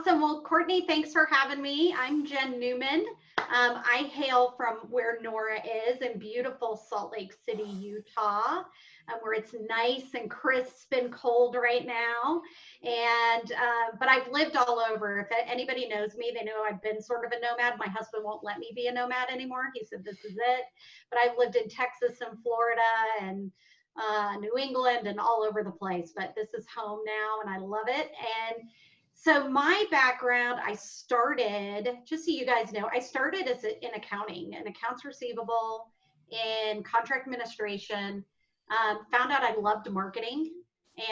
Awesome. Well, Courtney, thanks for having me. I'm Jen Newman. I hail from where Nora is in beautiful Salt Lake City, Utah, where it's nice and crisp and cold right now. And but I've lived all over. If anybody knows me, they know I've been sort of a nomad. My husband won't let me be a nomad anymore. He said, this is it. But I've lived in Texas and Florida and New England and all over the place. But this is home now, and I love it. And so my background, I started, just so you guys know, I started in accounting, in accounts receivable, in contract administration, found out I loved marketing.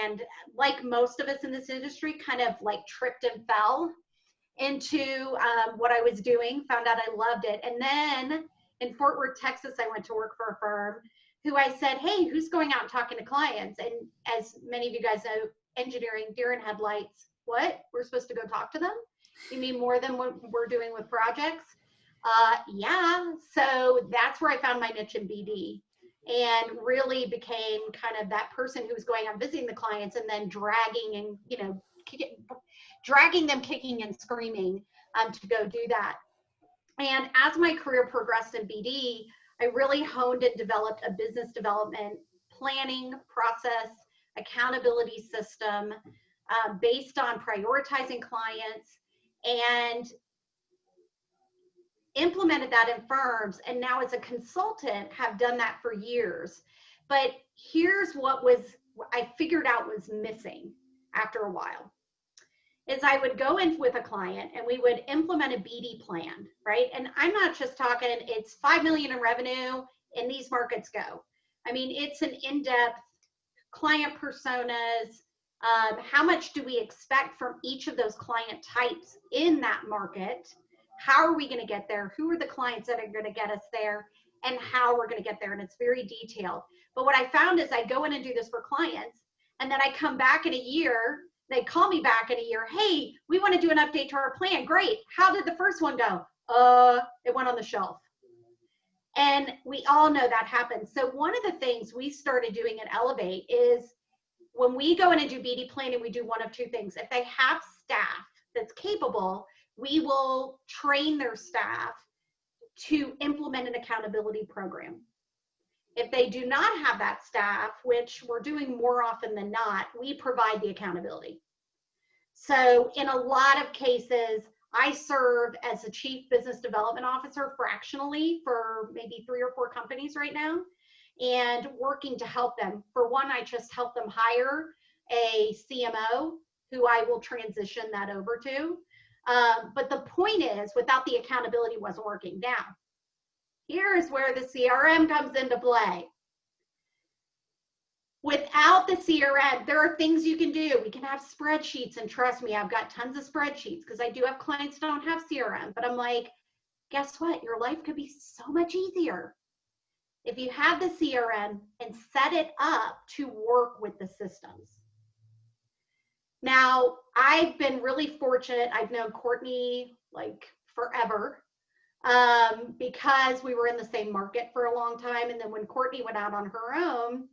And like most of us in this industry, kind of like tripped and fell into what I was doing, found out I loved it. And then in Fort Worth, Texas, I went to work for a firm who I said, hey, who's going out and talking to clients? And as many of you guys know, engineering, deer in headlights. What? We're supposed to go talk to them? You mean more than what we're doing with projects? Yeah. So that's where I found my niche in BD and really became kind of that person who was going out visiting the clients and then dragging and, you know, dragging them kicking and screaming to go do that. And as my career progressed in BD, I really honed and developed a business development planning process, accountability system, based on prioritizing clients, and implemented that in firms. And now as a consultant have done that for years. But here's what I figured out was missing after a while is I would go in with a client and we would implement a BD plan, right? And I'm not just talking, it's 5 million in revenue and these markets go. I mean, it's an in-depth client personas. How much do we expect from each of those client types in that market? How are we going to get there? Who are the clients that are going to get us there? And how we're going to get there? And it's very detailed. But what I found is I go in and do this for clients, and then I come back in a year. They call me back in a year. Hey, we want to do an update to our plan. Great. How did the first one go? It went on the shelf. And we all know that happens. So one of the things we started doing at Elevate is when we go in and do BD planning, we do one of two things. If they have staff that's capable, we will train their staff to implement an accountability program. If they do not have that staff, which we're doing more often than not, we provide the accountability. So in a lot of cases, I served as a chief business development officer fractionally for maybe 3 or 4 companies right now, and working to help them. For one, I just help them hire a CMO who I will transition that over to. But the point is, without the accountability, wasn't working. Now, here's where the CRM comes into play. Without the CRM, there are things you can do. We can have spreadsheets, and trust me, I've got tons of spreadsheets because I do have clients that don't have CRM. But I'm like, guess what? Your life could be so much easier if you have the CRM and set it up to work with the systems. Now, I've been really fortunate. I've known Courtney like forever because we were in the same market for a long time. And then when Courtney went out on her own,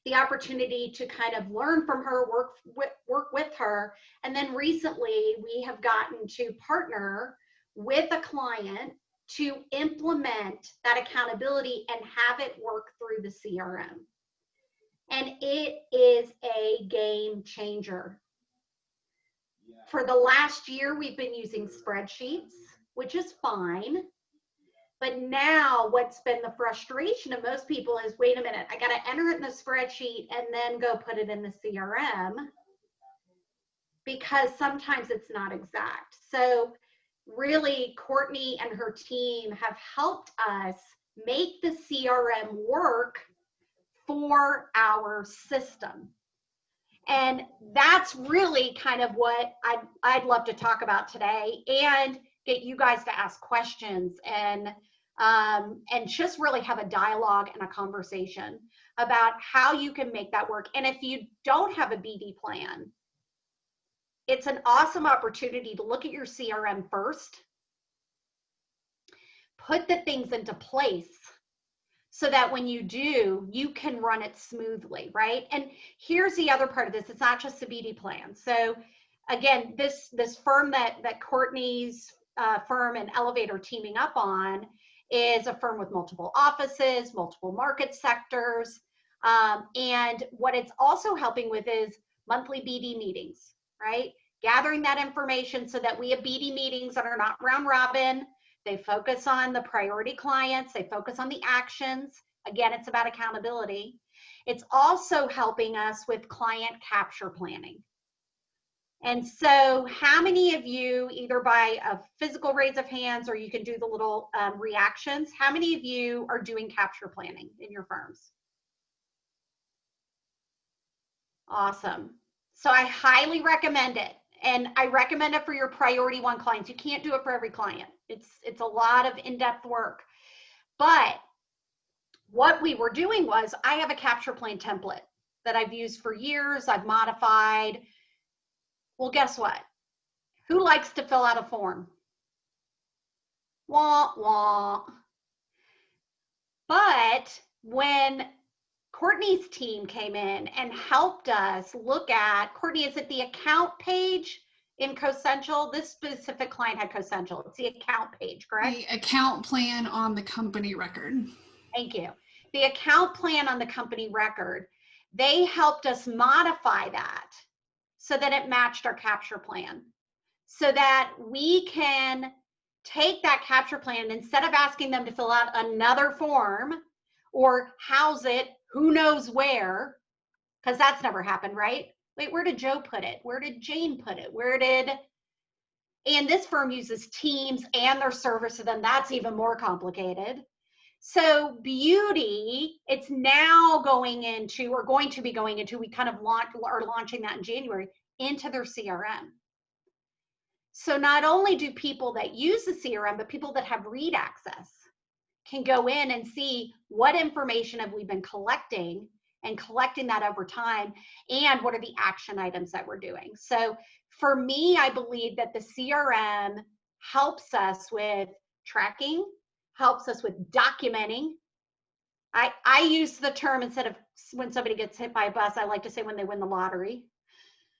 the opportunity to kind of learn from her, work with her. And then recently we have gotten to partner with a client to implement that accountability and have it work through the CRM. And it is a game changer. For the last year, we've been using spreadsheets, which is fine. But now what's been the frustration of most people is, wait a minute, I got to enter it in the spreadsheet and then go put it in the CRM, because sometimes it's not exact. So really, Courtney and her team have helped us make the CRM work for our system. And that's really kind of what I'd love to talk about today, and get you guys to ask questions and just really have a dialogue and a conversation about how you can make that work. And if you don't have a BD plan, it's an awesome opportunity to look at your CRM first, put the things into place so that when you do, you can run it smoothly, right? And here's the other part of this. It's not just a BD plan. So again, this firm that Courtney's firm and Elevator teaming up on is a firm with multiple offices, multiple market sectors. And what it's also helping with is monthly BD meetings, right? Gathering that information so that we have BD meetings that are not round robin. They focus on the priority clients. They focus on the actions. Again, it's about accountability. It's also helping us with client capture planning. And so how many of you, either by a physical raise of hands or you can do the little reactions, how many of you are doing capture planning in your firms? Awesome. So I highly recommend it. And I recommend it for your priority one clients. You can't do it for every client. It's a lot of in-depth work. But what we were doing was, I have a capture plan template that I've used for years. I've modified. Well, guess what? Who likes to fill out a form? Wah, wah. But when Courtney's team came in and helped us look at, Courtney, is it the account page in CoCentral? This specific client had CoCentral. It's the account page, correct? The account plan on the company record. Thank you. The account plan on the company record, they helped us modify that so that it matched our capture plan, so that we can take that capture plan, instead of asking them to fill out another form or house it who knows where, because that's never happened, right? Wait, where did Joe put it? Where did Jane put it? And this firm uses Teams and their service to them. That's even more complicated. So beauty, it's now going into, or going to be going into, we kind of are launching that in January, into their CRM. So not only do people that use the CRM, but people that have read access can go in and see what information have we been collecting, and collecting that over time, and what are the action items that we're doing. So for me, I believe that the CRM helps us with tracking, helps us with documenting. I use the term, instead of when somebody gets hit by a bus, I like to say when they win the lottery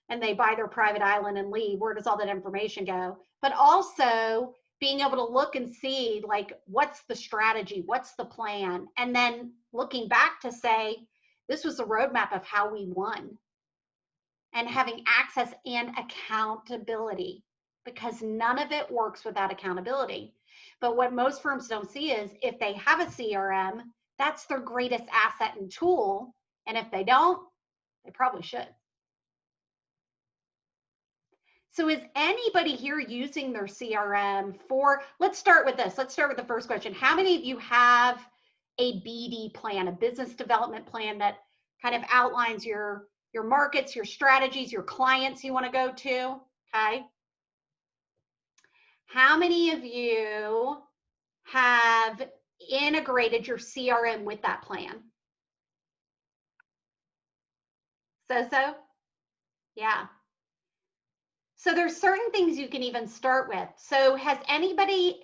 and they buy their private island and leave, where does all that information go? But also being able to look and see, like, what's the strategy, what's the plan, and then looking back to say, this was the roadmap of how we won, and having access and accountability, because none of it works without accountability. But what most firms don't see is, if they have a CRM, that's their greatest asset and tool. And if they don't, they probably should. So is anybody here using their CRM for, let's start with this. Let's start with the first question. How many of you have a BD plan, a business development plan, that kind of outlines your markets, your strategies, your clients you want to go to? Okay. How many of you have integrated your CRM with that plan? So? Yeah. So there's certain things you can even start with. So does anybody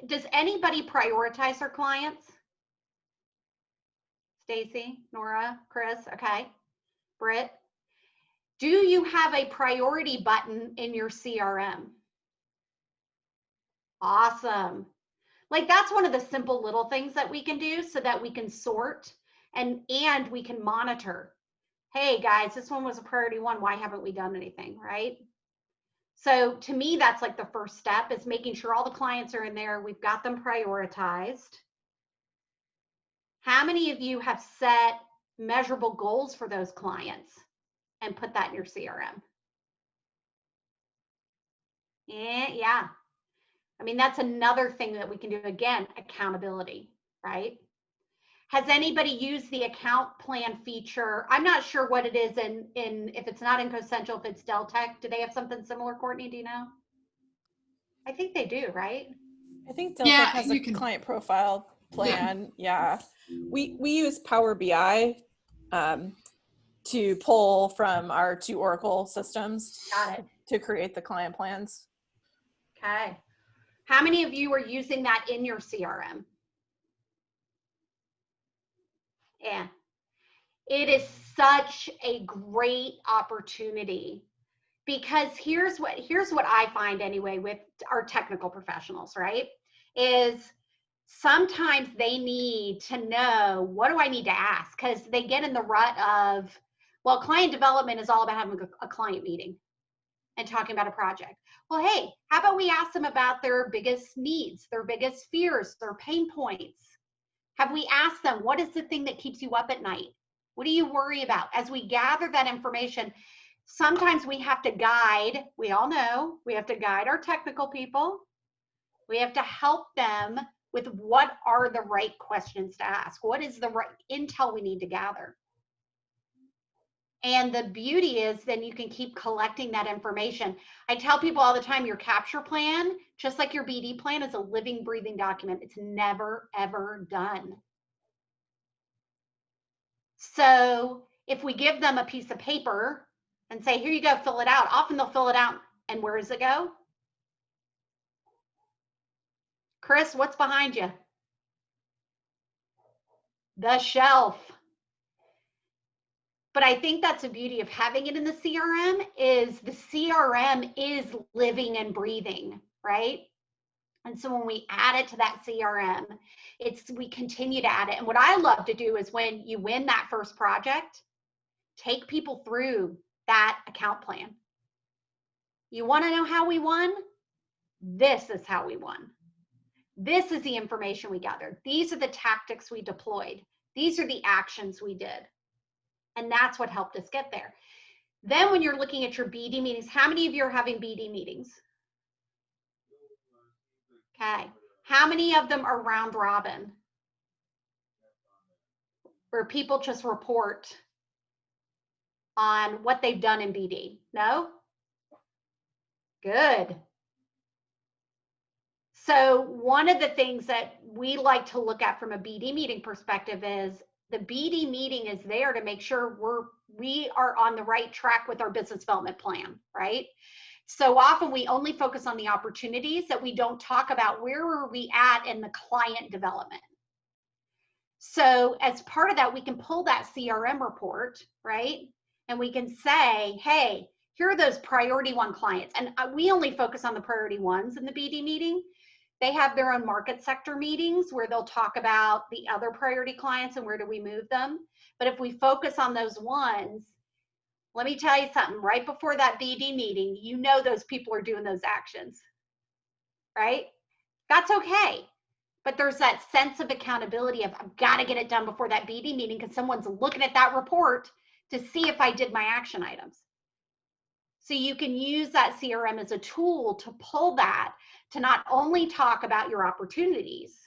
prioritize their clients? Stacy, Nora, Chris, okay. Britt, do you have a priority button in your CRM? Awesome. Like, that's one of the simple little things that we can do so that we can sort and we can monitor. Hey guys, this one was a priority one. Why haven't we done anything, right? So to me, that's like the first step, is making sure all the clients are in there. We've got them prioritized. How many of you have set measurable goals for those clients and put that in your CRM? Yeah. I mean, that's another thing that we can do. Again, accountability, right? Has anybody used the account plan feature? I'm not sure what it is in if it's not in CoCentral, if it's Deltek. Do they have something similar, Courtney? Do you know? I think they do, right? I think Deltek has a client profile plan. Yeah. We use Power BI to pull from our 2 Oracle systems. Got it. To create the client plans. Okay. How many of you are using that in your CRM? Yeah. It is such a great opportunity, because here's what I find anyway with our technical professionals, right? Is sometimes they need to know, what do I need to ask? Because they get in the rut of, well, client development is all about having a client meeting and talking about a project. Well, hey, how about we ask them about their biggest needs, their biggest fears, their pain points? Have we asked them, what is the thing that keeps you up at night? What do you worry about? As we gather that information, sometimes we have to guide, we all know, we have to guide our technical people. We have to help them with what are the right questions to ask. What is the right intel we need to gather? And the beauty is then you can keep collecting that information. I tell people all the time, your capture plan, just like your BD plan, is a living, breathing document. It's never, ever done. So if we give them a piece of paper and say, here you go, fill it out, often they'll fill it out. And where does it go? Chris, what's behind you? The shelf. But I think that's the beauty of having it in the CRM, is the CRM is living and breathing, right? And so when we add it to that CRM, we continue to add it. And what I love to do is when you win that first project, take people through that account plan. You want to know how we won? This is how we won. This is the information we gathered. These are the tactics we deployed. These are the actions we did. And that's what helped us get there. Then when you're looking at your BD meetings, how many of you are having BD meetings? Okay. How many of them are round robin? Where people just report on what they've done in BD? No? Good. So one of the things that we like to look at from a BD meeting perspective is the BD meeting is there to make sure we are on the right track with our business development plan, right? So often we only focus on the opportunities that we don't talk about where are we at in the client development. So as part of that, we can pull that CRM report, right? And we can say, hey, here are those priority one clients. And we only focus on the priority ones in the BD meeting. They have their own market sector meetings where they'll talk about the other priority clients and where do we move them. But if we focus on those ones, let me tell you something, right before that BD meeting, you know those people are doing those actions, right? That's okay. But there's that sense of accountability of, I've got to get it done before that BD meeting because someone's looking at that report to see if I did my action items. So you can use that CRM as a tool to pull that, to not only talk about your opportunities,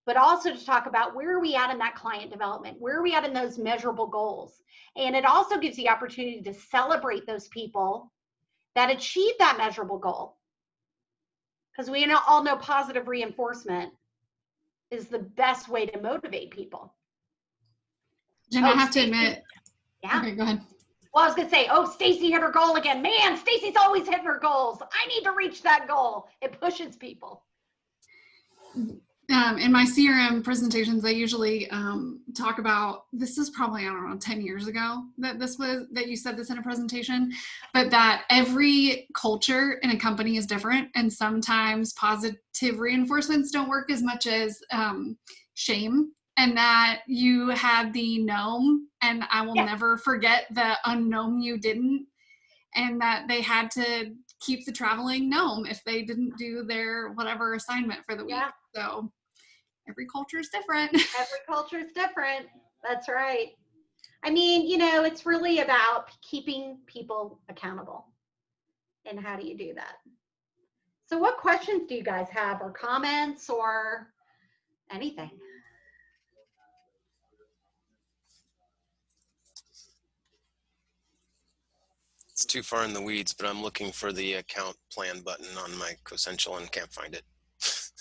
but also to talk about where are we at in that client development? Where are we at in those measurable goals? And it also gives the opportunity to celebrate those people that achieve that measurable goal. Because we all know positive reinforcement is the best way to motivate people. Jen, I have to admit. Yeah. Okay, go ahead. Well, I was going to say, oh, Stacy hit her goal again. Man, Stacy's always hitting her goals. I need to reach that goal. It pushes people. In my CRM presentations, I usually talk about, this is probably, I don't know, 10 years ago that you said this in a presentation, but that every culture in a company is different. And sometimes positive reinforcements don't work as much as shame. And that you had the gnome, and I will never forget the unknown you didn't, and that they had to keep the traveling gnome if they didn't do their whatever assignment for the week. Yeah. So every culture is different. Every culture is different. That's right. I mean, it's really about keeping people accountable. And how do you do that? So what questions do you guys have, or comments, or anything? It's too far in the weeds, but I'm looking for the account plan button on my Cosential and can't find it.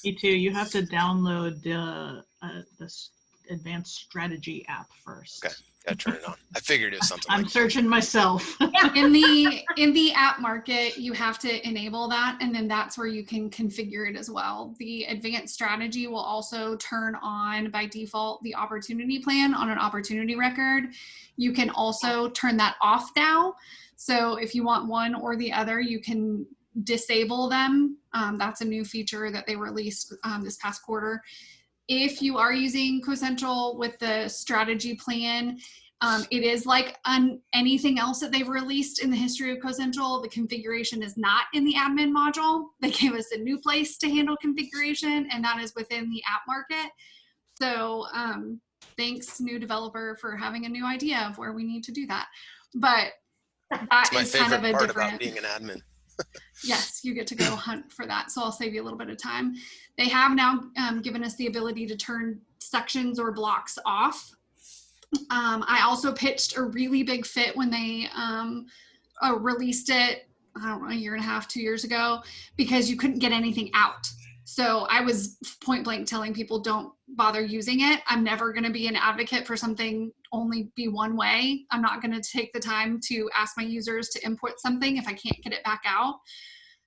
Me too. You have to download the advanced strategy app first. Okay, gotta turn it on. I figured it was something. I'm searching myself. In the app market, you have to enable that, and then that's where you can configure it as well. The advanced strategy will also turn on by default the opportunity plan on an opportunity record. You can also turn that off now. So if you want one or the other, you can disable them. That's a new feature that they released this past quarter. If you are using CoCentral with the strategy plan, it is like anything else that they've released in the history of CoCentral. The configuration is not in the admin module. They gave us a new place to handle configuration, and that is within the app market. So thanks, new developer, for having a new idea of where we need to do that. But that is kind of a part different. about being an admin. Yes, you get to go hunt for that. So I'll save you a little bit of time. They have now given us the ability to turn sections or blocks off. I also pitched a really big fit when they released it, I don't know, a year and a half, 2 years ago, because you couldn't get anything out. So I was point blank telling people, don't bother using it. I'm never going to be an advocate for something only be one way. I'm not going to take the time to ask my users to input something if I can't get it back out.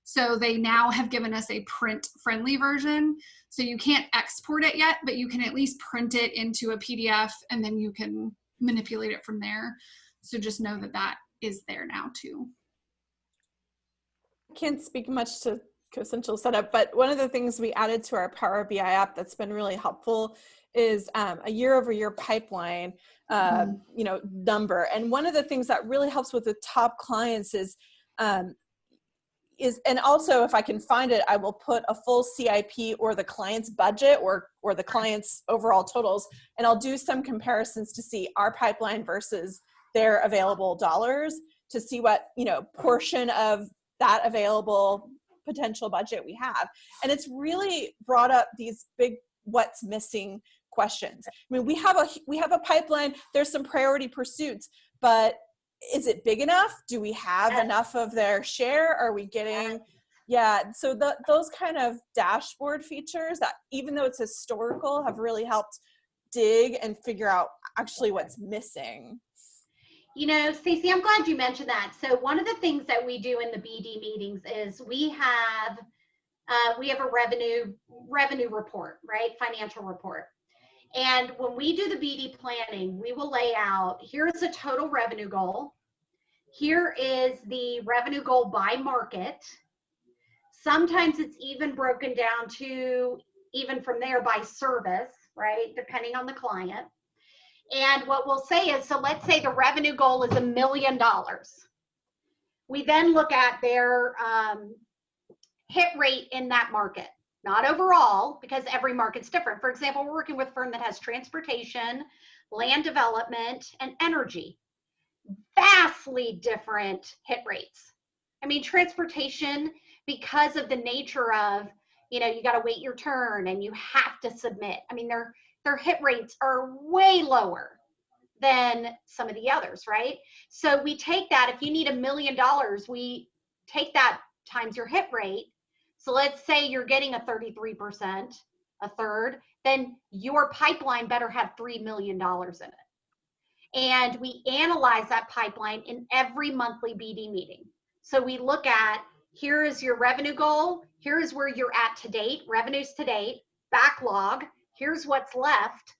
So they now have given us a print friendly version. So you can't export it yet, but you can at least print it into a PDF and then you can manipulate it from there. So just know that that is there now too. I can't speak much to CoCentral setup, but one of the things we added to our Power BI app that's been really helpful is a year-over-year pipeline, number. And one of the things that really helps with the top clients is, and also if I can find it, I will put a full CIP or the client's budget or the client's overall totals, and I'll do some comparisons to see our pipeline versus their available dollars to see what, portion of that available potential budget we have. And it's really brought up these big what's missing questions. I mean, we have a pipeline, there's some priority pursuits, but is it big enough? Do we have enough of their share? Are we getting, so those kind of dashboard features that, even though it's historical, have really helped dig and figure out actually what's missing. Stacey, I'm glad you mentioned that. So one of the things that we do in the BD meetings is we have a revenue report, right? Financial report. And when we do the BD planning, we will lay out, here's the total revenue goal. Here is the revenue goal by market. Sometimes it's even broken down to, even from there, by service, right? Depending on the client. And what we'll say is, so let's say the revenue goal is $1 million. We then look at their hit rate in that market, not overall, because every market's different. For example, we're working with a firm that has transportation, land development, and energy. Vastly different hit rates. I mean, transportation, because of the nature of, you got to wait your turn and you have to submit. I mean, their hit rates are way lower than some of the others, right? So we take that, if you need $1 million, we take that times your hit rate. So let's say you're getting a 33%, a third, then your pipeline better have $3 million in it. And we analyze that pipeline in every monthly BD meeting. So we look at, here is your revenue goal, here is where you're at to date, revenues to date, backlog, here's what's left,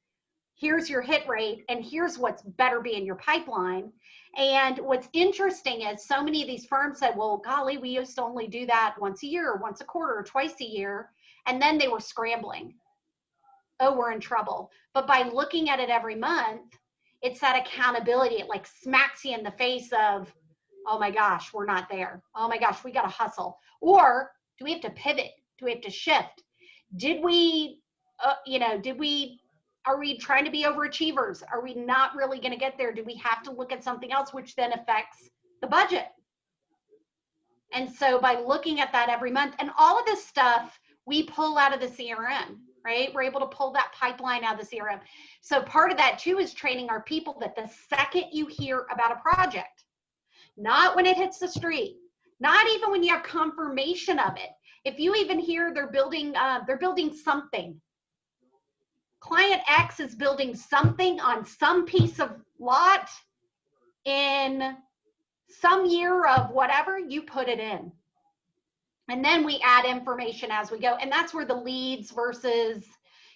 here's your hit rate, and here's what's better be in your pipeline. And what's interesting is so many of these firms said, well, golly, we used to only do that once a year, or once a quarter, or twice a year. And then they were scrambling. Oh, we're in trouble. But by looking at it every month, it's that accountability. It like smacks you in the face of, oh my gosh, we're not there. Oh my gosh, we got to hustle. Or do we have to pivot? Do we have to shift? Are we trying to be overachievers? Are we not really going to get there? Do we have to look at something else, which then affects the budget? And so by looking at that every month, and all of this stuff we pull out of the CRM, right? We're able to pull that pipeline out of the CRM. So part of that too is training our people that the second you hear about a project, not when it hits the street, not even when you have confirmation of it. If you even hear they're building something, client X is building something on some piece of lot in some year of whatever, you put it in. And then we add information as we go. And that's where the leads versus,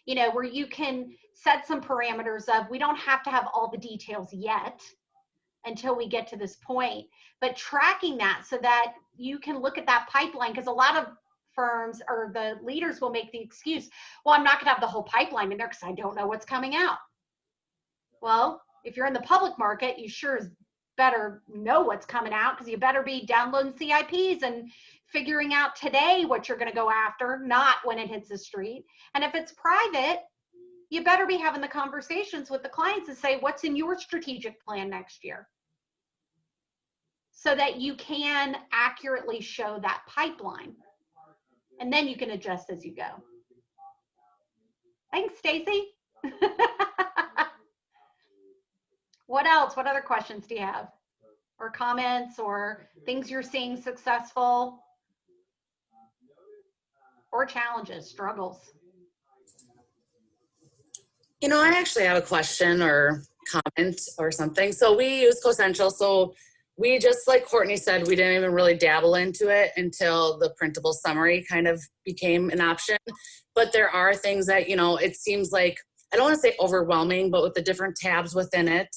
where you can set some parameters of, we don't have to have all the details yet, until we get to this point. But tracking that so that you can look at that pipeline, because a lot of firms or the leaders will make the excuse, well, I'm not going to have the whole pipeline in there because I don't know what's coming out. Well, if you're in the public market, you sure as better know what's coming out, because you better be downloading CIPs and figuring out today what you're going to go after, not when it hits the street. And if it's private, you better be having the conversations with the clients and say, what's in your strategic plan next year? So that you can accurately show that pipeline. And then you can adjust as you go. Thanks, Stacy. What else? What other questions do you have? Or comments or things you're seeing successful? Or challenges, struggles? You know, I actually have a question or comment or something. So we use CoCentral. So we, just like Courtney said, we didn't even really dabble into it until the printable summary kind of became an option. But there are things that, you know, it seems like, I don't want to say overwhelming, but with the different tabs within it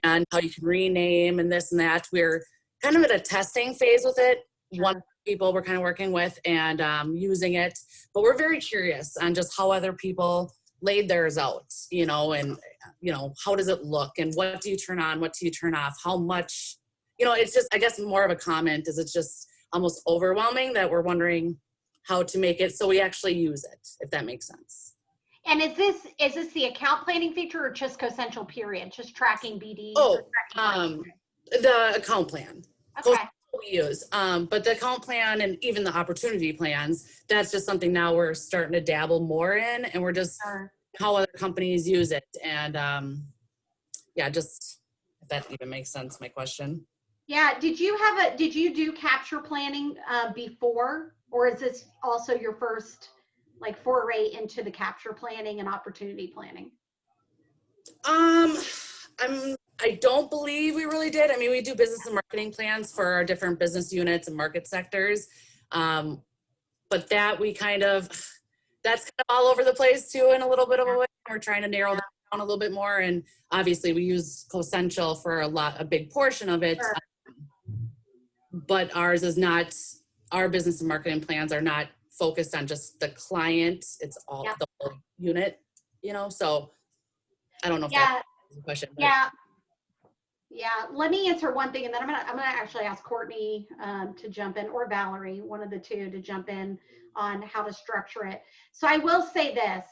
and how you can rename and this and that, we're kind of at a testing phase with it. Sure. One people we're kind of working with and using it, but we're very curious on just how other people laid theirs out, you know, and, you know, how does it look and what do you turn on, what do you turn off, how much, you know, it's just, I guess more of a comment is it's just almost overwhelming that we're wondering how to make it so we actually use it, if that makes sense. And is this the account planning feature or just CoCentral period, just tracking BD? Oh, the account plan. Okay. We use, but the account plan and even the opportunity plans, that's just something now we're starting to dabble more in, and we're just how other companies use it. And yeah, just if that even makes sense, my question. Yeah, did you do capture planning before, or is this also your first like foray into the capture planning and opportunity planning? I don't believe we really did. I mean, we do business and marketing plans for our different business units and market sectors. But that that's kind of all over the place too in a little bit of a way. We're trying to narrow that down a little bit more. And obviously we use CoCentral for a big portion of it. Sure. But ours is not, our business and marketing plans are not focused on just the client. It's all the whole unit, you know, so I don't know if that's a question. But. Yeah, let me answer one thing, and then I'm gonna actually ask Courtney to jump in, or Valerie, one of the two, to jump in on how to structure it. So I will say this.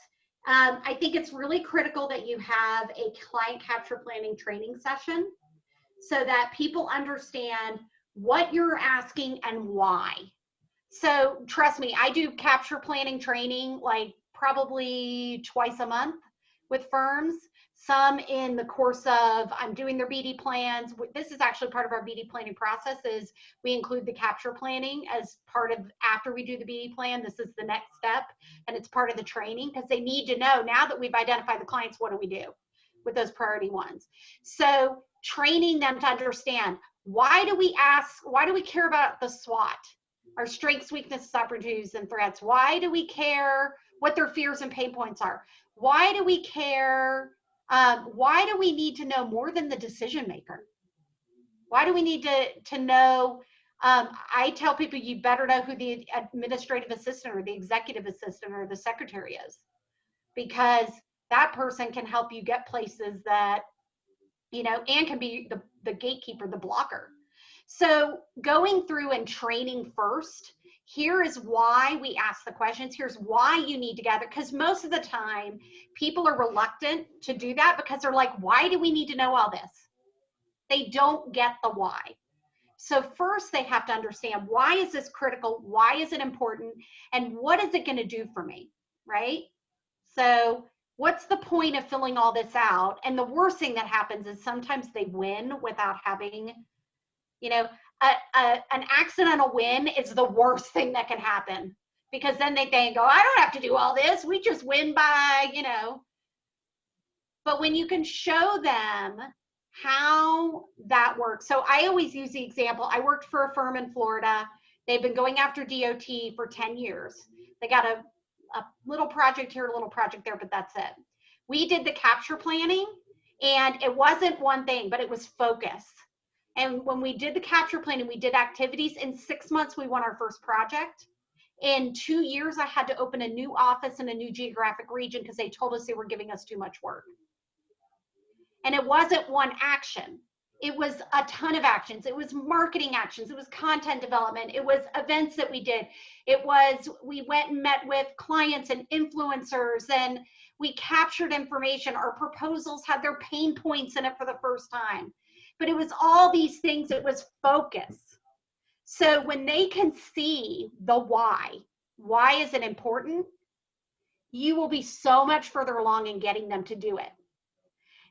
I think it's really critical that you have a client capture planning training session so that people understand what you're asking and why. So trust me, I do capture planning training like probably twice a month with firms. Some in the course of I'm doing their BD plans. This is actually part of our BD planning process, is we include the capture planning as part of, after we do the BD plan, this is the next step, and it's part of the training because they need to know, now that we've identified the clients, what do we do with those priority ones? So training them to understand, why do we care about the SWOT, our strengths, weaknesses, opportunities, and threats? Why do we care what their fears and pain points are? Why do we care? Why do we need to know more than the decision maker? Why do we need to know? I tell people, you better know who the administrative assistant or the executive assistant or the secretary is, because that person can help you get places that, you know, and can be the gatekeeper, the blocker. So going through and training first, here is why we ask the questions. Here's why you need to gather, because most of the time people are reluctant to do that because they're like, why do we need to know all this? They don't get the why. So first they have to understand, why is this critical? Why is it important? And what is it going to do for me, right? So what's the point of filling all this out? And the worst thing that happens is sometimes they win without having, you know, an accidental win is the worst thing that can happen, because then they think, oh, I don't have to do all this. We just win by, you know. But when you can show them how that works. So I always use the example. I worked for a firm in Florida. They've been going after DOT for 10 years. They got a little project here, a little project there, but that's it. We did the capture planning, And it wasn't one thing, but it was focus. And when we did the capture plan and we did activities, in 6 months, we won our first project. In 2 years, I had to open a new office in a new geographic region because they told us they were giving us too much work. And it wasn't one action. It was a ton of actions. It was marketing actions. It was content development. It was events that we did. It was, we went and met with clients and influencers, and we captured information. Our proposals had their pain points in it for the first time. But it was all these things. It was focus. So when they can see the why is it important? You will be so much further along in getting them to do it.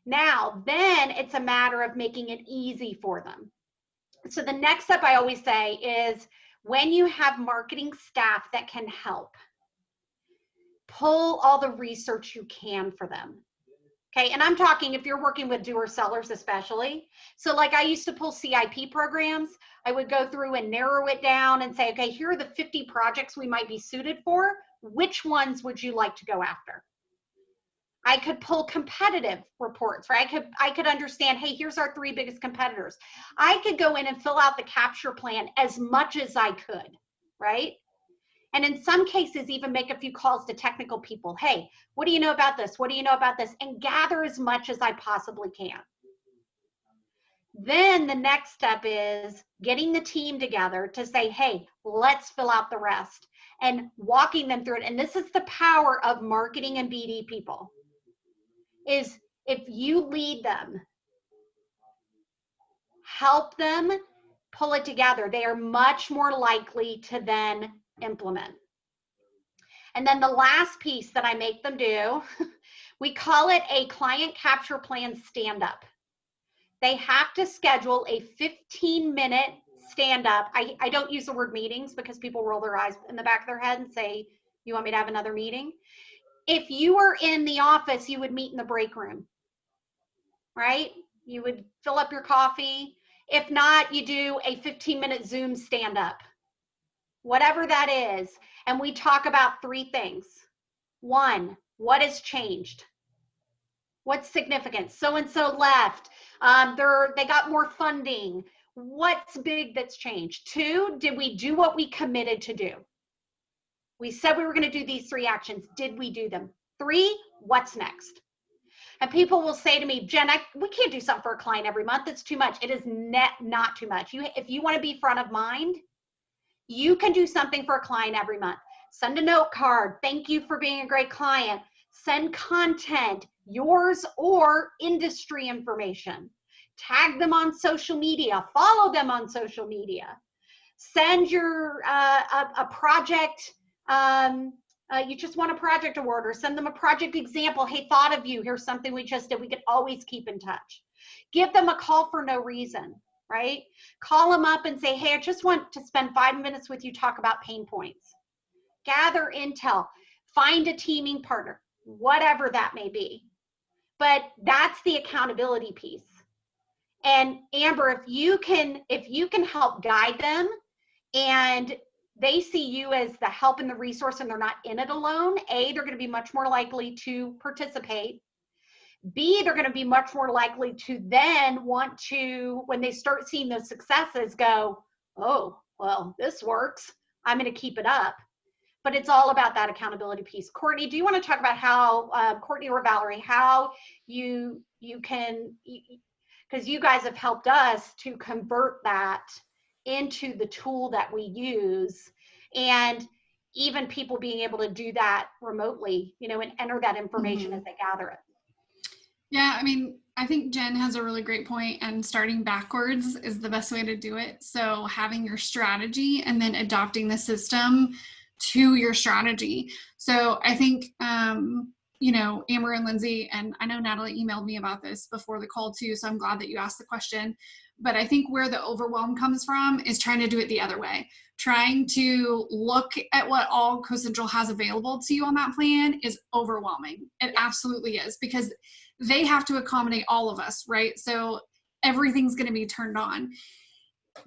Now, then it's a matter of making it easy for them. So the next step I always say is, when you have marketing staff that can help, pull all the research you can for them. Okay, and I'm talking if you're working with doer sellers especially. So like I used to pull CIP programs. I would go through and narrow it down and say, okay, here are the 50 projects we might be suited for. Which ones would you like to go after? I could pull competitive reports, right? I could understand, hey, here's our 3 biggest competitors. I could go in and fill out the capture plan as much as I could, right? And in some cases, even make a few calls to technical people. Hey, what do you know about this? What do you know about this? And gather as much as I possibly can. Then the next step is getting the team together to say, hey, let's fill out the rest, and walking them through it. And this is the power of marketing and BD people, is if you lead them, help them pull it together, they are much more likely to then implement. And then the last piece that I make them do, we call it a client capture plan stand-up. They have to schedule a 15-minute stand-up. I don't use the word meetings because people roll their eyes in the back of their head and say, you want me to have another meeting? If you were in the office, you would meet in the break room, right? You would fill up your coffee. If not, you do a 15-minute Zoom stand-up, whatever that is. And we talk about 3 things. 1, what has changed? What's significant? So-and-so left. They got more funding. What's big that's changed? 2, did we do what we committed to do? We said we were going to do these 3 actions. Did we do them? 3, what's next? And people will say to me, Jen, we can't do something for a client every month. It's too much. It is not too much. If you want to be front of mind, you can do something for a client every month. Send a note card. Thank you for being a great client. Send content, yours or industry information. Tag them on social media. Follow them on social media. Send your a project. You just want a project award, or send them a project example. Hey, thought of you. Here's something we just did. We could always keep in touch. Give them a call for no reason, right? Call them up and say, hey, I just want to spend 5 minutes with you, talk about pain points. Gather intel, find a teaming partner, whatever that may be. But that's the accountability piece. And Amber, if you can help guide them, and they see you as the help and the resource, and they're not in it alone, A, they're going to be much more likely to participate. B, they're going to be much more likely to then want to, when they start seeing those successes, go, oh, well, this works. I'm going to keep it up. But it's all about that accountability piece. Courtney, do you want to talk about how, Courtney or Valerie, how you can, because you guys have helped us to convert that into the tool that we use, and even people being able to do that remotely, and enter that information as they gather it. Yeah, I mean, I think Jen has a really great point, and starting backwards is the best way to do it. So having your strategy and then adopting the system to your strategy. So I think, Amber and Lindsay, and I know Natalie emailed me about this before the call too, so I'm glad that you asked the question. But I think where the overwhelm comes from is trying to do it the other way. Trying to look at what all CoCentral has available to you on that plan is overwhelming. It absolutely is, because they have to accommodate all of us, right? So everything's going to be turned on.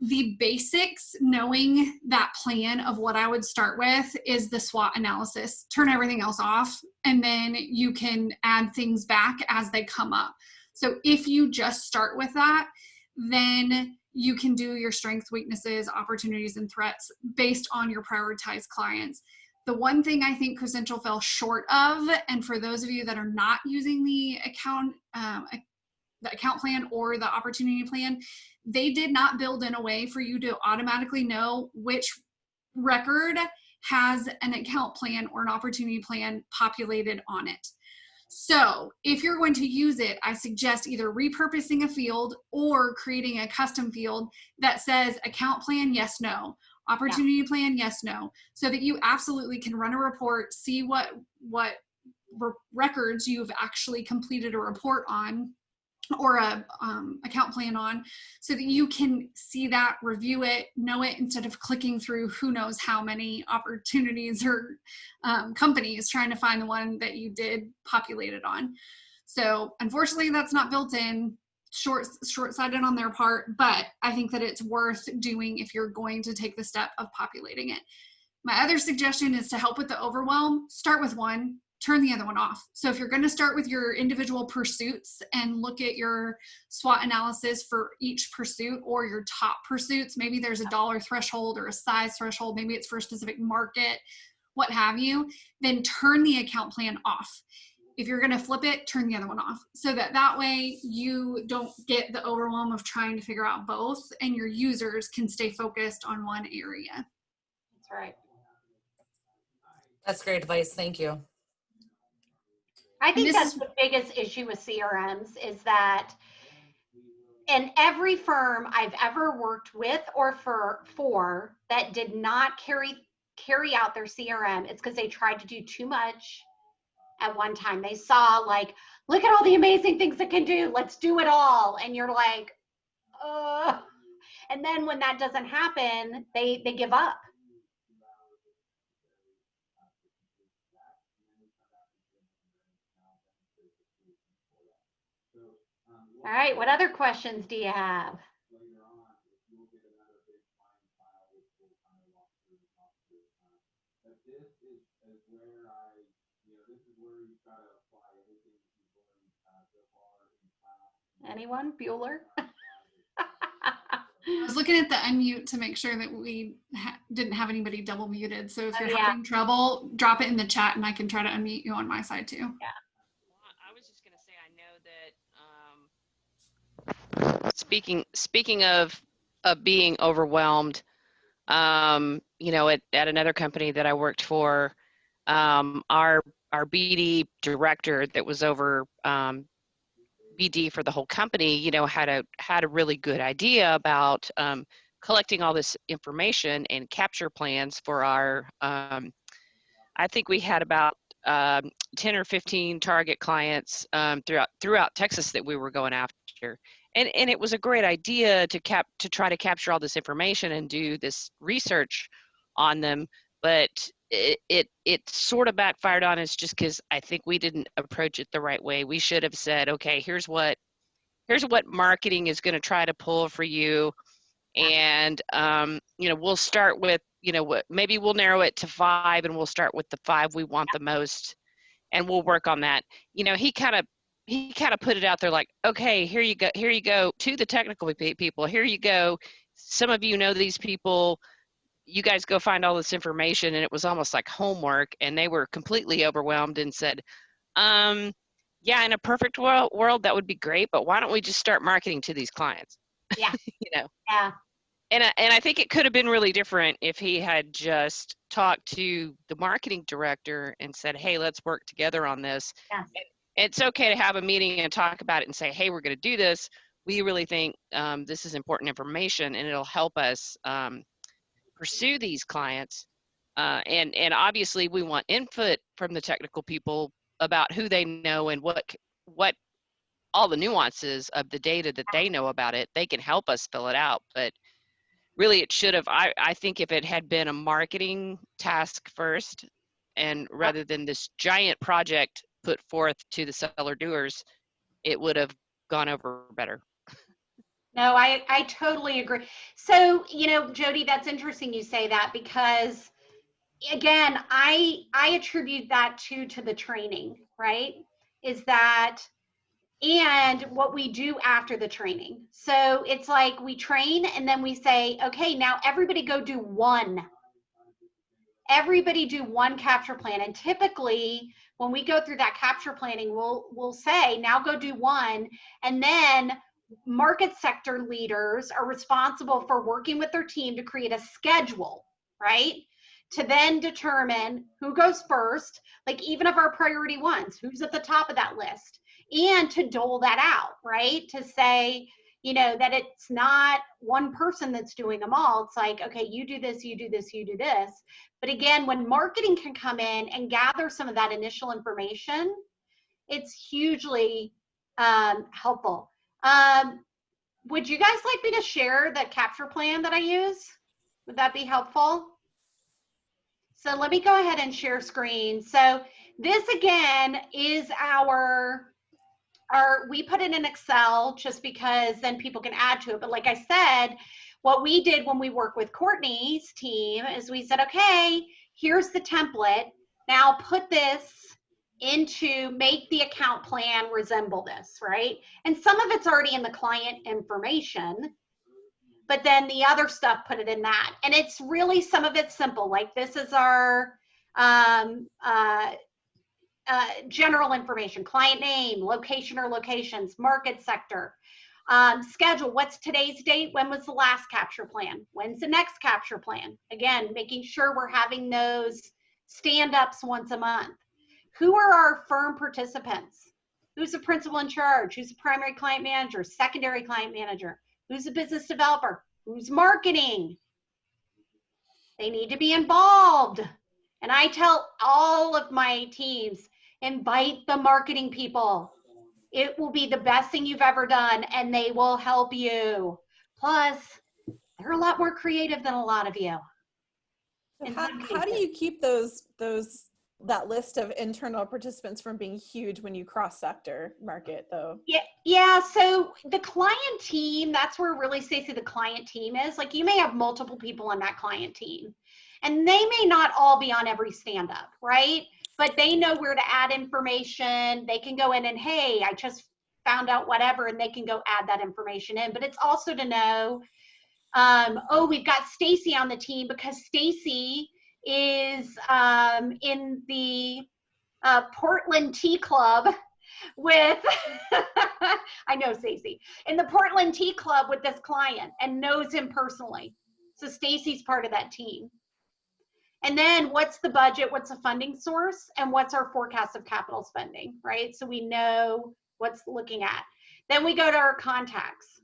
The basics, knowing that plan of what I would start with, is the SWOT analysis. Turn everything else off, and then you can add things back as they come up. So if you just start with that, then you can do your strengths, weaknesses, opportunities, and threats based on your prioritized clients. The one thing I think Cosential fell short of, and for those of you that are not using the account plan or the opportunity plan, they did not build in a way for you to automatically know which record has an account plan or an opportunity plan populated on it. So if you're going to use it, I suggest either repurposing a field or creating a custom field that says account plan, yes, no, opportunity plan, yes, no, so that you absolutely can run a report, see what records you've actually completed a report on or a account plan on, so that you can see that, review it, know it, instead of clicking through who knows how many opportunities or companies trying to find the one that you did populate it on. So unfortunately that's not built in, short-sighted on their part, but I think that it's worth doing if you're going to take the step of populating it. My other suggestion is to help with the overwhelm, start with one, turn the other one off. So if you're going to start with your individual pursuits and look at your SWOT analysis for each pursuit or your top pursuits, maybe there's a dollar threshold or a size threshold, maybe it's for a specific market, what have you, then turn the account plan off. If you're going to flip it, turn the other one off, so that way you don't get the overwhelm of trying to figure out both, and your users can stay focused on one area. That's right. That's great advice. Thank you. I think that's the biggest issue with CRMs, is that in every firm I've ever worked with or for that did not carry out their CRM, it's because they tried to do too much at one time. They saw, like, look at all the amazing things it can do, let's do it all. And you're like, and then when that doesn't happen, they give up. All right, what other questions do you have? Anyone? Bueller? I was looking at the unmute to make sure that we didn't have anybody double muted. So if you're having trouble, drop it in the chat and I can try to unmute you on my side too. Yeah. Well, I was just going to say, I know that speaking of being overwhelmed, you know, at another company that I worked for, our BD director that was over BD for the whole company, you know, had a really good idea about collecting all this information and capture plans for our, I think we had about 10 or 15 target clients throughout Texas that we were going after. And it was a great idea to try to capture all this information and do this research on them, but it sort of backfired on us just because I think we didn't approach it the right way. We should have said, okay, here's what marketing is going to try to pull for you, and you know, we'll start with, you know, maybe we'll narrow it to 5, and we'll start with the 5 we want the most, and we'll work on that. You know, he kind of put it out there like, okay, here you go to the technical people, here you go, some of you know these people, you guys go find all this information. And it was almost like homework, and they were completely overwhelmed and said, yeah, in a perfect world that would be great, but why don't we just start marketing to these clients? Yeah. You know. Yeah. And I think it could have been really different if he had just talked to the marketing director and said, hey, let's work together on this. Yes. It's okay to have a meeting and talk about it and say, hey, we're going to do this. We really think this is important information, and it'll help us pursue these clients. And obviously we want input from the technical people about who they know and what all the nuances of the data that they know about it. They can help us fill it out, but really it should have, I think if it had been a marketing task first, and rather than this giant project put forth to the seller doers, it would have gone over better. No, I totally agree. So, you know, Jody, that's interesting you say that, because again, I attribute that to the training, right? Is that and what we do after the training. So it's like we train and then we say, okay, now everybody go do one. Everybody do one capture plan. And typically when we go through that capture planning, we'll say, now go do one. And then market sector leaders are responsible for working with their team to create a schedule, right? To then determine who goes first, like even of our priority ones, who's at the top of that list, and to dole that out, right? To say, you know, that it's not one person that's doing them all. It's like, okay, you do this, you do this, you do this. But again, when marketing can come in and gather some of that initial information, it's hugely helpful. Would you guys like me to share the capture plan that I use? Would that be helpful? So let me go ahead and share screen. So this again is we put it in Excel just because then people can add to it. But like I said, what we did when we worked with Courtney's team is we said, okay, here's the template. Now put this into, make the account plan resemble this, right? And some of it's already in the client information, but then the other stuff, put it in that. And it's really, some of it's simple. Like this is our general information, client name, location or locations, market sector, schedule, what's today's date, when was the last capture plan, when's the next capture plan. Again, making sure we're having those stand-ups once a month. Who are our firm participants? Who's the principal in charge? Who's the primary client manager, secondary client manager? Who's the business developer? Who's marketing? They need to be involved. And I tell all of my teams, invite the marketing people. It will be the best thing you've ever done, and they will help you. Plus, they're a lot more creative than a lot of you. So how do you keep that list of internal participants from being huge when you cross-sector market, though? Yeah. So the client team, that's where really, Stacey, the client team is. Like you may have multiple people on that client team, and they may not all be on every stand-up, right? But they know where to add information. They can go in and, hey, I just found out whatever, and they can go add that information in. But it's also to know, oh, we've got Stacey on the team because Stacey is in the Portland Tea Club with, I know Stacey, in the Portland Tea Club with this client and knows him personally. So Stacey's part of that team. And then what's the budget, what's the funding source, and what's our forecast of capital spending, right? So we know what's looking at. Then we go to our contacts.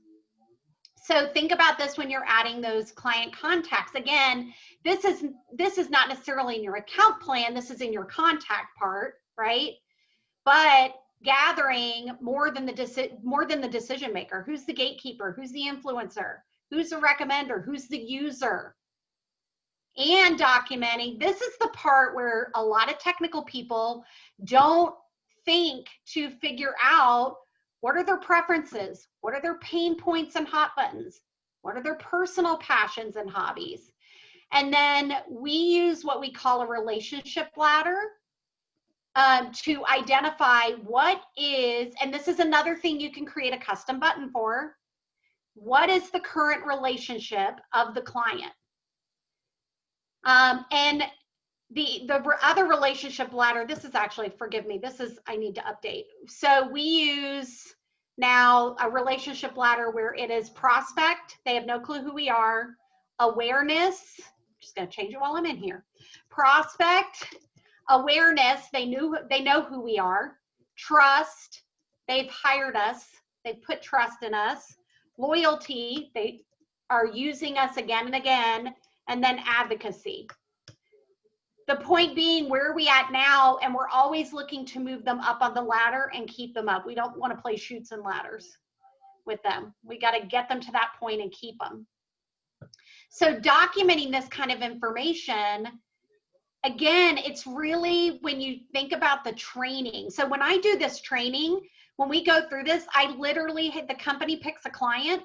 So think about this when you're adding those client contacts. Again, this is not necessarily in your account plan, this is in your contact part, right? But gathering more than the decision maker. Who's the gatekeeper? Who's the influencer? Who's the recommender? Who's the user? And documenting. This is the part where a lot of technical people don't think to figure out what are their preferences, what are their pain points and hot buttons, what are their personal passions and hobbies. And then we use what we call a relationship ladder to identify what is, and this is another thing you can create a custom button for, what is the current relationship of the client. And the other relationship ladder, this is actually, forgive me, I need to update. So we use now a relationship ladder where it is prospect, they have no clue who we are, awareness, I'm just gonna change it while I'm in here, prospect, awareness, they know who we are, trust, they've hired us, they've put trust in us, loyalty, they are using us again and again, and then advocacy. The point being, where are we at now? And we're always looking to move them up on the ladder and keep them up. We don't want to play chutes and ladders with them. We got to get them to that point and keep them. So documenting this kind of information, again, it's really when you think about the training. So when I do this training, when we go through this, I literally, the company picks a client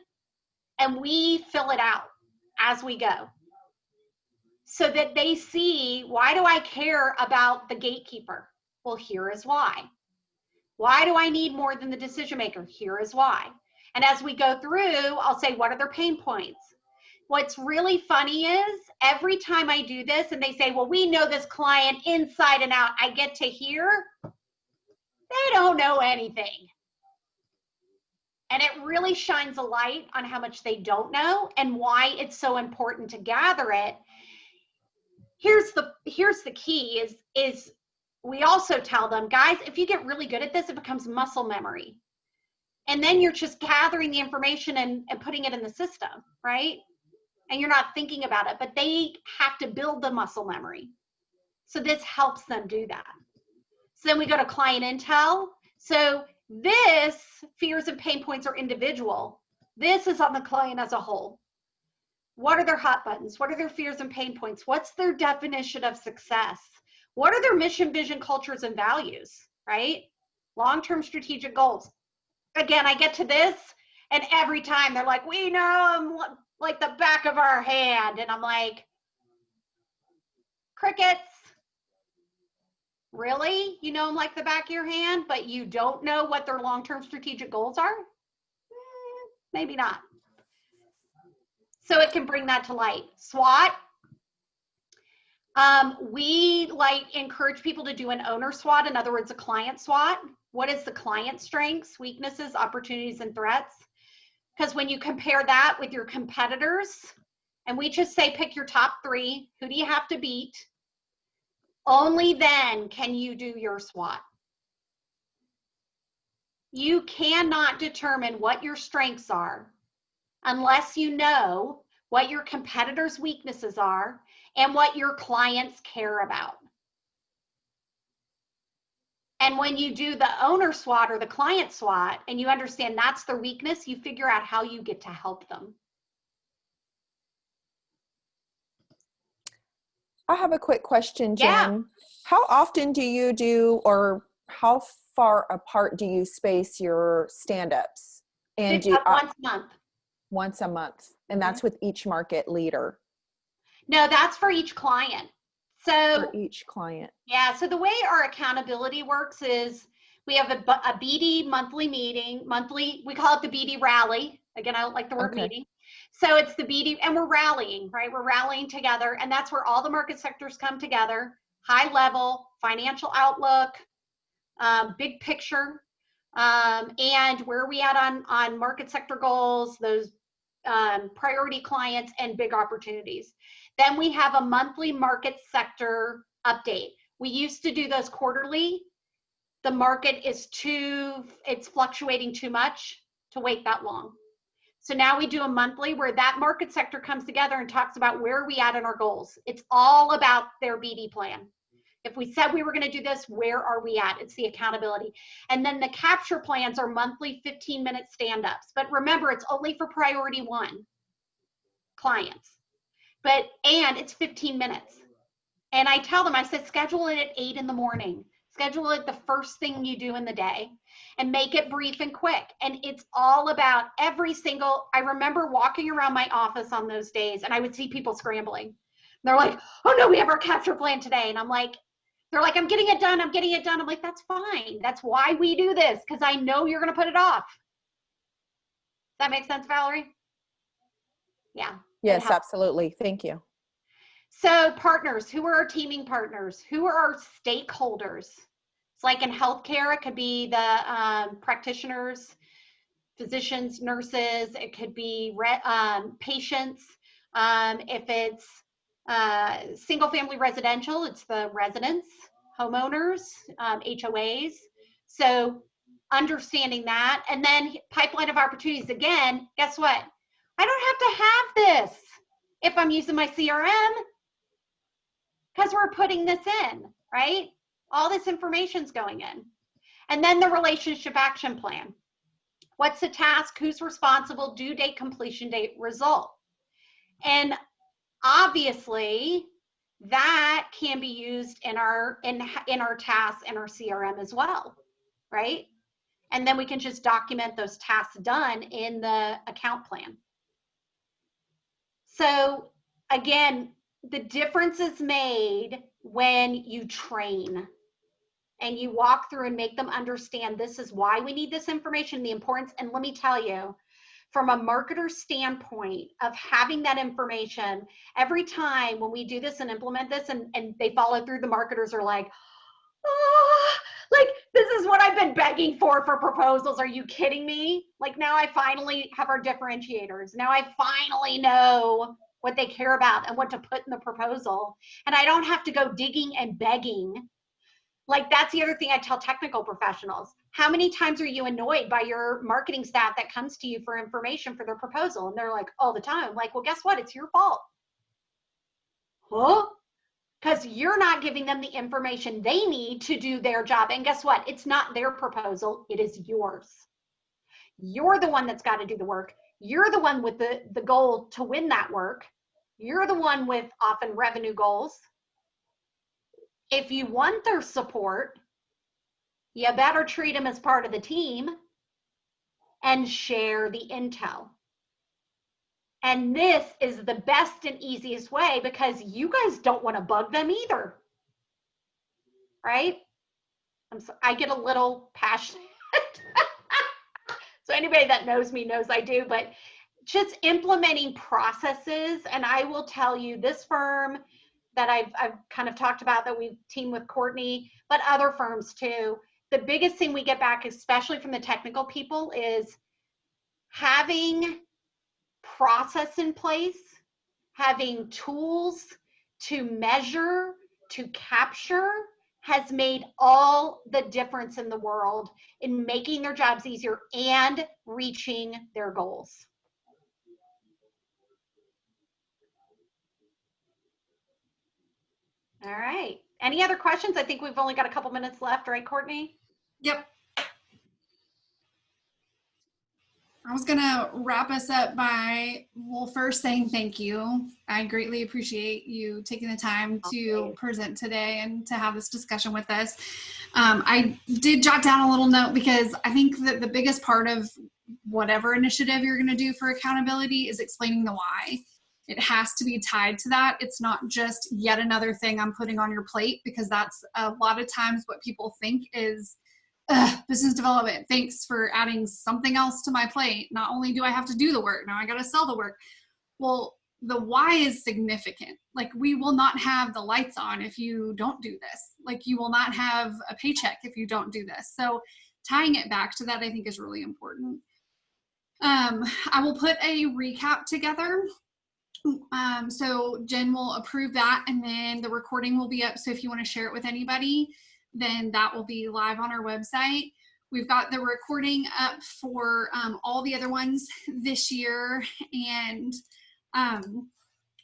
and we fill it out as we go, so that they see, why do I care about the gatekeeper? Well, here is why. Why do I need more than the decision maker? Here is why. And as we go through, I'll say, what are their pain points? What's really funny is every time I do this and they say, well, we know this client inside and out, I get to hear, they don't know anything. And it really shines a light on how much they don't know and why it's so important to gather it. Here's the key is we also tell them, guys, if you get really good at this, it becomes muscle memory. And then you're just gathering the information and putting it in the system, right? And you're not thinking about it, but they have to build the muscle memory. So this helps them do that. So then we go to client intel. So this fears and pain points are individual. This is on the client as a whole. What are their hot buttons? What are their fears and pain points? What's their definition of success? What are their mission, vision, cultures, and values, right? Long-term strategic goals. Again, I get to this, and every time they're like, we know them like the back of our hand. And I'm like, crickets. Really? You know them like the back of your hand, but you don't know what their long-term strategic goals are? Maybe not. So it can bring that to light. SWOT. We encourage people to do an owner SWOT, in other words, a client SWOT. What is the client's strengths, weaknesses, opportunities, and threats? Because when you compare that with your competitors, and we just say pick your top 3, who do you have to beat? Only then can you do your SWOT. You cannot determine what your strengths are unless you know what your competitors' weaknesses are and what your clients care about. And when you do the owner SWOT or the client SWOT and you understand that's their weakness, you figure out how you get to help them. I have a quick question, Jen. Yeah. How often do you do, or how far apart do you space your stand-ups? And do once a month. Once a month. And that's with each market leader? No, that's for each client. So for each client. Yeah, so the way our accountability works is we have a BD monthly meeting, we call it the BD rally. Again, I don't like the word meeting. So it's the BD, and we're rallying, right? We're rallying together, and that's where all the market sectors come together, high level, financial outlook, big picture, and where are we at on market sector goals, those priority clients, and big opportunities. Then we have a monthly market sector update. We used to do those quarterly. The market is it's fluctuating too much to wait that long. So now we do a monthly where that market sector comes together and talks about where are we at in our goals. It's all about their BD plan. If we said we were going to do this, where are we at? It's the accountability. And then the capture plans are monthly 15-minute stand-ups. But remember, it's only for priority 1 clients. And it's 15 minutes. And I tell them, I said, schedule it at 8 in the morning. Schedule it the first thing you do in the day and make it brief and quick. And it's all about I remember walking around my office on those days and I would see people scrambling. They're like, oh no, we have our capture plan today. And they're like, I'm getting it done. I'm like, that's fine. That's why we do this, because I know you're going to put it off. Does that make sense, Valerie? Yeah. Yes, absolutely. Thank you. So partners, who are our teaming partners? Who are our stakeholders? It's like in healthcare, it could be the practitioners, physicians, nurses. It could be patients. If it's single family residential, it's the residents, homeowners, HOAs. So understanding that. And then pipeline of opportunities. Again, guess what? I don't have to have this if I'm using my CRM, because we're putting this in, right? All this information's going in. And then the relationship action plan. What's the task? Who's responsible? Due date, completion date, result. And obviously, that can be used in our tasks in our CRM as well, right? And then we can just document those tasks done in the account plan. So again, the difference is made when you train and you walk through and make them understand this is why we need this information, the importance. And let me tell you, from a marketer standpoint of having that information, every time when we do this and implement this and they follow through, the marketers are like, oh, like, this is what I've been begging for proposals. Are you kidding me? Like, now I finally have our differentiators. Now I finally know what they care about and what to put in the proposal. And I don't have to go digging and begging. Like, that's the other thing I tell technical professionals. How many times are you annoyed by your marketing staff that comes to you for information for their proposal? And they're like, all the time. I'm like, well, guess what? It's your fault. Huh? Because you're not giving them the information they need to do their job. And guess what? It's not their proposal. It is yours. You're the one that's got to do the work. You're the one with the goal to win that work. You're the one with often revenue goals. If you want their support, you better treat them as part of the team and share the intel. And this is the best and easiest way because you guys don't want to bug them either, right? I get a little passionate. So anybody that knows me knows I do, but just implementing processes. And I will tell you, this firm that I've kind of talked about that we've teamed with CKearney, but other firms too, the biggest thing we get back, especially from the technical people, is having process in place, having tools to measure, to capture, has made all the difference in the world in making their jobs easier and reaching their goals. All right. Any other questions? I think we've only got a couple minutes left, right, Courtney? Yep. I was gonna wrap us up by, well, first saying thank you. I greatly appreciate you taking the time to present today and to have this discussion with us. I did jot down a little note because I think that the biggest part of whatever initiative you're gonna do for accountability is explaining the why. It has to be tied to that. It's not just yet another thing I'm putting on your plate, because that's a lot of times what people think is, business development, thanks for adding something else to my plate. Not only do I have to do the work, now I got to sell the work. Well, the why is significant. Like, we will not have the lights on if you don't do this. Like, you will not have a paycheck if you don't do this. So tying it back to that, I think, is really important. I will put a recap together. So Jen will approve that, and then the recording will be up. So if you want to share it with anybody, then that will be live on our website. We've got the recording up for all the other ones this year, and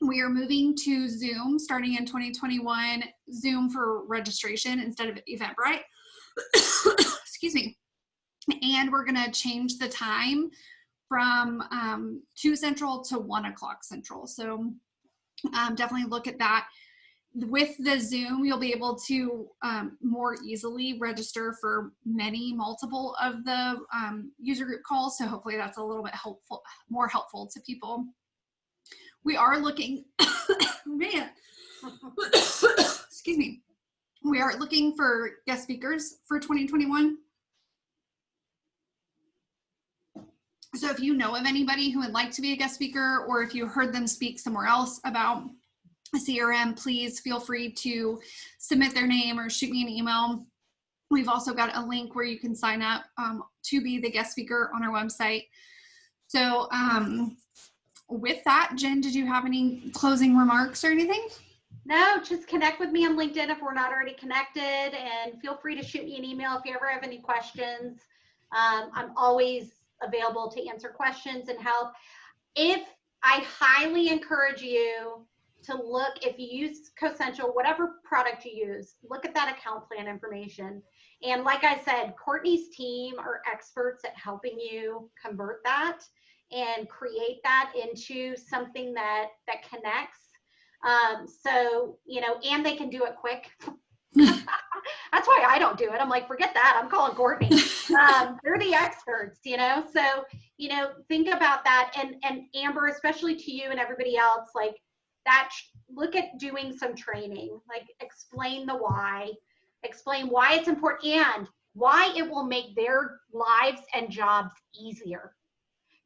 we are moving to Zoom starting in 2021, Zoom for registration instead of Eventbrite. Excuse me. And we're going to change the time from 2 Central to 1 o'clock Central. So definitely look at that. With the Zoom, you'll be able to more easily register for multiple of the user group calls. So hopefully that's a little bit more helpful to people. We are looking, man, excuse me. We are looking for guest speakers for 2021. So if you know of anybody who would like to be a guest speaker, or if you heard them speak somewhere else about a CRM, please feel free to submit their name or shoot me an email. We've also got a link where you can sign up to be the guest speaker on our website. So with that, Jen, did you have any closing remarks or anything? No, just connect with me on LinkedIn if we're not already connected, and feel free to shoot me an email if you ever have any questions. I'm always available to answer questions and help. I highly encourage you to look, if you use CoCentral, whatever product you use, look at that account plan information. And like I said, Courtney's team are experts at helping you convert that and create that into something that connects. So, and they can do it quick. That's why I don't do it. I'm like, forget that. I'm calling Courtney. They're the experts, So, think about that. And Amber, especially to you and everybody else, like that, look at doing some training, like explain the why. explain why it's important and why it will make their lives and jobs easier.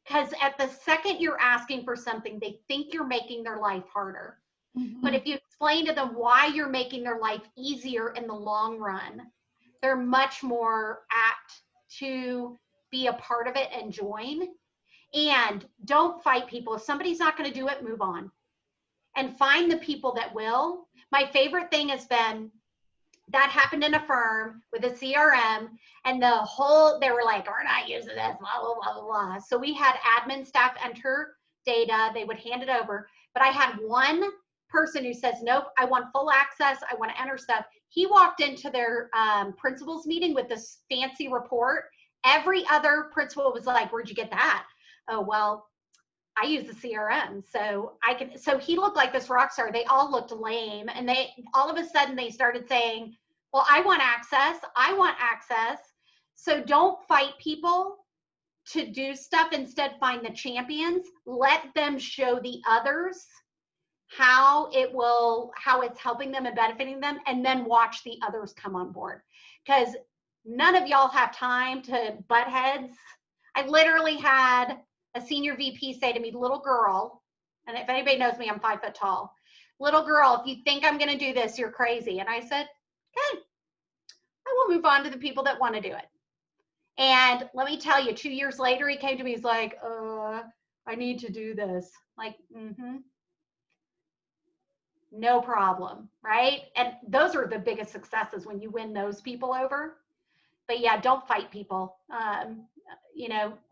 Because at the second you're asking for something, they think you're making their life harder. But if you explain to them why you're making their life easier in the long run, they're much more apt to be a part of it and join. And don't fight people. If somebody's not going to do it, move on. And find the people that will. My favorite thing has been that happened in a firm with a CRM, and they were like, we're not using this, blah, blah, blah, blah, blah. So we had admin staff enter data. They would hand it over. But I had one person who says, nope, I want full access. I want to enter stuff. He walked into their principals meeting with this fancy report. Every other principal was like, where'd you get that? Oh, well, I use the CRM, so I can. So he looked like this rock star. They all looked lame, and they all of a sudden they started saying, well, I want access. I want access. So don't fight people to do stuff. Instead, find the champions. Let them show the others how it's helping them and benefiting them, and then watch the others come on board. Because none of y'all have time to butt heads. I literally had a senior VP say to me, little girl, and if anybody knows me, I'm 5 foot tall. Little girl, if you think I'm going to do this, you're crazy. And I said, okay, I will move on to the people that want to do it. And let me tell you, 2 years later, he came to me, he's like, I need to do this. Like, no problem, right? And those are the biggest successes when you win those people over. But yeah, don't fight people.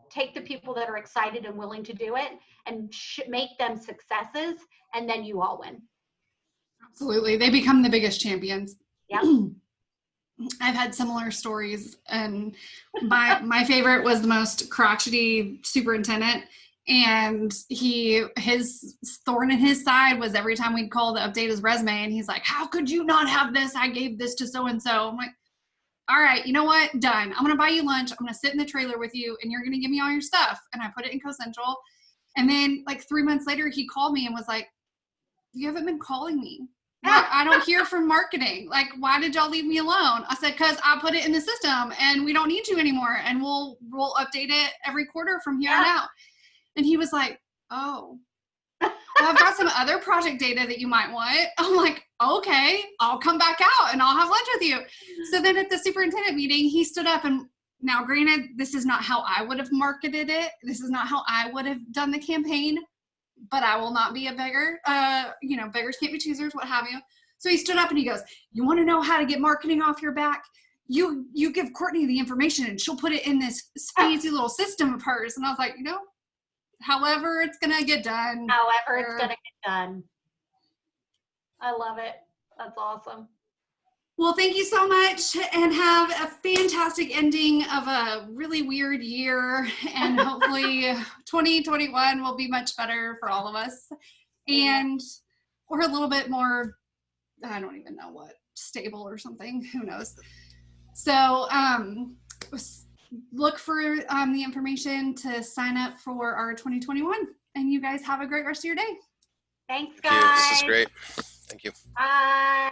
Take the people that are excited and willing to do it and make them successes, and then you all win. Absolutely. They become the biggest champions. Yep. I've had similar stories, and my favorite was the most crotchety superintendent, and his thorn in his side was every time we'd call to update his resume, and he's like, how could you not have this? I gave this to so-and-so. I'm like, all right, you know what? Done. I'm going to buy you lunch. I'm going to sit in the trailer with you, and you're going to give me all your stuff. And I put it in CoCentral. And then like 3 months later, he called me and was like, you haven't been calling me. I don't hear from marketing. Like, why did y'all leave me alone? I said, because I put it in the system and we don't need you anymore. And we'll update it every quarter from here on out. And he was like, oh, well, I've got some other project data that you might want. I'm like, okay, I'll come back out and I'll have lunch with you. So then at the superintendent meeting, he stood up, and now granted, this is not how I would have marketed it. This is not how I would have done the campaign, but I will not be a beggar. Beggars can't be choosers, what have you. So he stood up and he goes, you want to know how to get marketing off your back? You give Courtney the information and she'll put it in this fancy little system of hers. And I was like, however it's going to get done. However it's going to get done. I love it. That's awesome. Well, thank you so much, and have a fantastic ending of a really weird year. And hopefully 2021 will be much better for all of us. And we're a little bit more, I don't even know what, stable or something. Who knows? So look for the information to sign up for our 2021. And you guys have a great rest of your day. Thanks, guys. Thank you. This is great. Thank you. Bye.